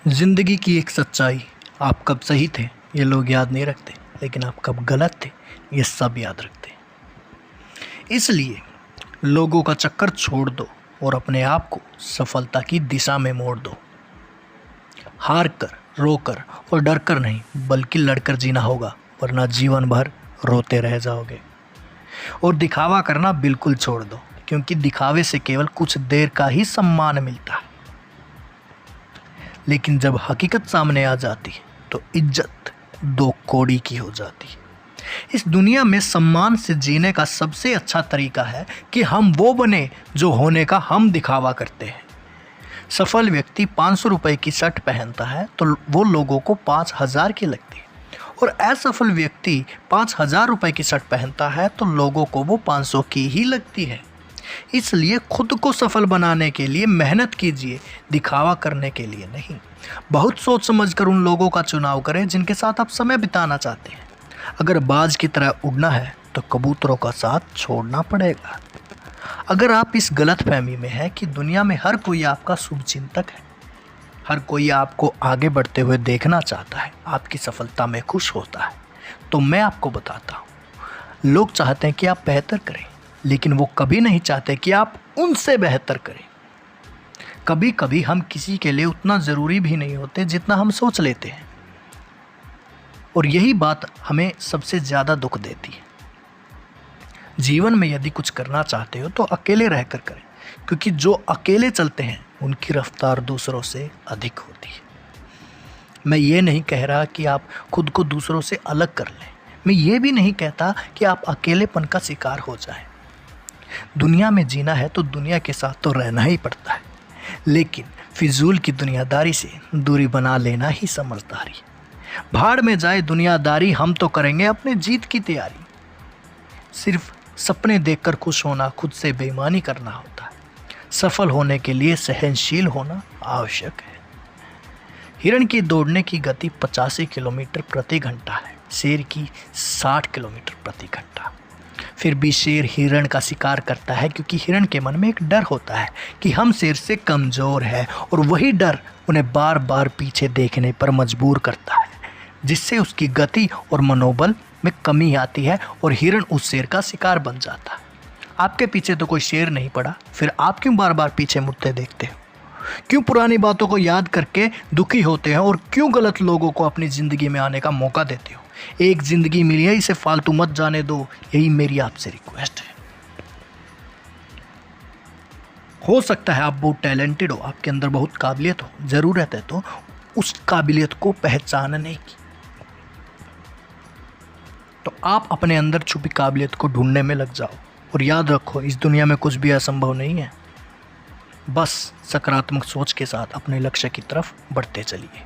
ज़िंदगी की एक सच्चाई, आप कब सही थे ये लोग याद नहीं रखते, लेकिन आप कब गलत थे ये सब याद रखते। इसलिए लोगों का चक्कर छोड़ दो और अपने आप को सफलता की दिशा में मोड़ दो। हार कर, रो कर और डर कर नहीं, बल्कि लड़कर जीना होगा, वरना जीवन भर रोते रह जाओगे। और दिखावा करना बिल्कुल छोड़ दो, क्योंकि दिखावे से केवल कुछ देर का ही सम्मान मिलता है, लेकिन जब हकीकत सामने आ जाती है तो इज्जत दो कौड़ी की हो जाती है। इस दुनिया में सम्मान से जीने का सबसे अच्छा तरीका है कि हम वो बने जो होने का हम दिखावा करते हैं। सफल व्यक्ति 500 रुपये की शर्ट पहनता है तो वो लोगों को 5000 की लगती है, और असफल व्यक्ति 5000 रुपये की शर्ट पहनता है तो लोगों को वो 500 की ही लगती है। इसलिए खुद को सफल बनाने के लिए मेहनत कीजिए, दिखावा करने के लिए नहीं। बहुत सोच समझकर उन लोगों का चुनाव करें जिनके साथ आप समय बिताना चाहते हैं। अगर बाज की तरह उड़ना है तो कबूतरों का साथ छोड़ना पड़ेगा। अगर आप इस गलतफहमी में हैं कि दुनिया में हर कोई आपका शुभचिंतक है, हर कोई आपको आगे बढ़ते हुए देखना चाहता है, आपकी सफलता में खुश होता है, तो मैं आपको बताता हूँ, लोग चाहते हैं कि आप बेहतर करें, लेकिन वो कभी नहीं चाहते कि आप उनसे बेहतर करें। कभी कभी हम किसी के लिए उतना ज़रूरी भी नहीं होते जितना हम सोच लेते हैं, और यही बात हमें सबसे ज़्यादा दुख देती है। जीवन में यदि कुछ करना चाहते हो तो अकेले रहकर करें, क्योंकि जो अकेले चलते हैं उनकी रफ्तार दूसरों से अधिक होती है। मैं ये नहीं कह रहा कि आप खुद को दूसरों से अलग कर लें, मैं ये भी नहीं कहता कि आप अकेलेपन का शिकार हो जाएं। दुनिया में जीना है तो दुनिया के साथ तो रहना ही पड़ता है, लेकिन फिजूल की दुनियादारी से दूरी बना लेना ही समझदारी। भाड़ में जाए दुनियादारी, हम तो करेंगे अपने जीत की तैयारी। सिर्फ सपने देखकर खुश होना खुद से बेईमानी करना होता है। सफल होने के लिए सहनशील होना आवश्यक है। हिरण की दौड़ने की गति 85 किलोमीटर प्रति घंटा है, शेर की 60 किलोमीटर प्रति घंटा। फिर भी शेर हिरण का शिकार करता है, क्योंकि हिरण के मन में एक डर होता है कि हम शेर से कमज़ोर है, और वही डर उन्हें बार बार पीछे देखने पर मजबूर करता है, जिससे उसकी गति और मनोबल में कमी आती है और हिरण उस शेर का शिकार बन जाता है। आपके पीछे तो कोई शेर नहीं पड़ा, फिर आप क्यों बार बार पीछे मुड़ते देखते हो? क्यों पुरानी बातों को याद करके दुखी होते हैं, और क्यों गलत लोगों को अपनी ज़िंदगी में आने का मौका देते हो? एक ज़िंदगी मिली है, इसे फालतू मत जाने दो, यही मेरी आपसे रिक्वेस्ट है। हो सकता है आप बहुत टैलेंटेड हो, आपके अंदर बहुत काबिलियत हो, ज़रूरत है तो उस काबिलियत को पहचानने की। तो आप अपने अंदर छुपी काबिलियत को ढूंढने में लग जाओ, और याद रखो, इस दुनिया में कुछ भी असंभव नहीं है। बस सकारात्मक सोच के साथ अपने लक्ष्य की तरफ बढ़ते चलिए।